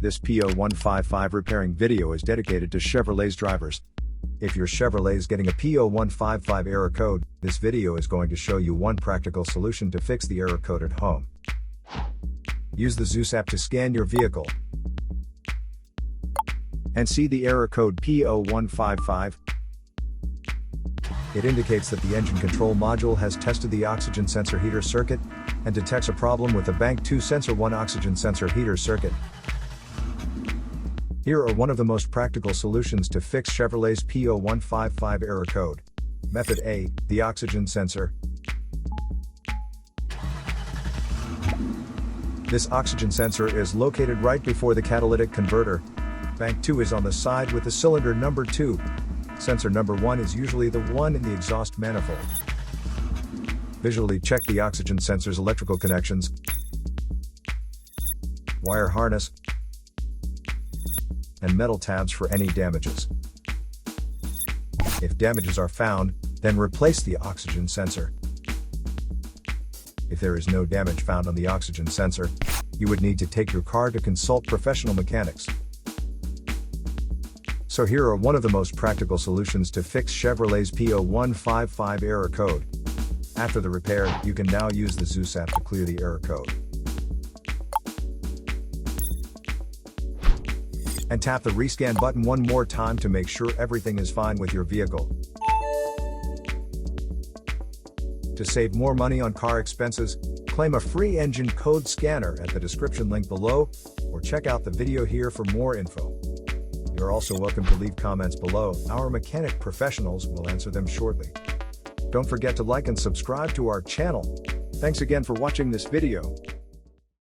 This P0155 repairing video is dedicated to Chevrolet's drivers. If your Chevrolet is getting a P0155 error code, this video is going to show you one practical solution to fix the error code at home. Use the Zeus app to scan your vehicle and see the error code P0155. It indicates that the engine control module has tested the oxygen sensor heater circuit and detects a problem with the Bank 2 Sensor 1 oxygen sensor heater circuit. Here are one of the most practical solutions to fix Chevrolet's P0155 error code. Method A, the oxygen sensor. This oxygen sensor is located right before the catalytic converter. Bank 2 is on the side with the cylinder number 2. Sensor number 1 is usually the one in the exhaust manifold. Visually check the oxygen sensor's electrical connections, wire harness, and metal tabs for any damages. If damages are found, then replace the oxygen sensor. If there is no damage found on the oxygen sensor, you would need to take your car to consult professional mechanics. So here are one of the most practical solutions to fix Chevrolet's P0155 error code. After the repair, you can now use the Zeus app to clear the error code. And tap the rescan button one more time to make sure everything is fine with your vehicle. To save more money on car expenses, claim a free engine code scanner at the description link below, or check out the video here for more info. You're also welcome to leave comments below. Our mechanic professionals will answer them shortly. Don't forget to like and subscribe to our channel. Thanks again for watching this video.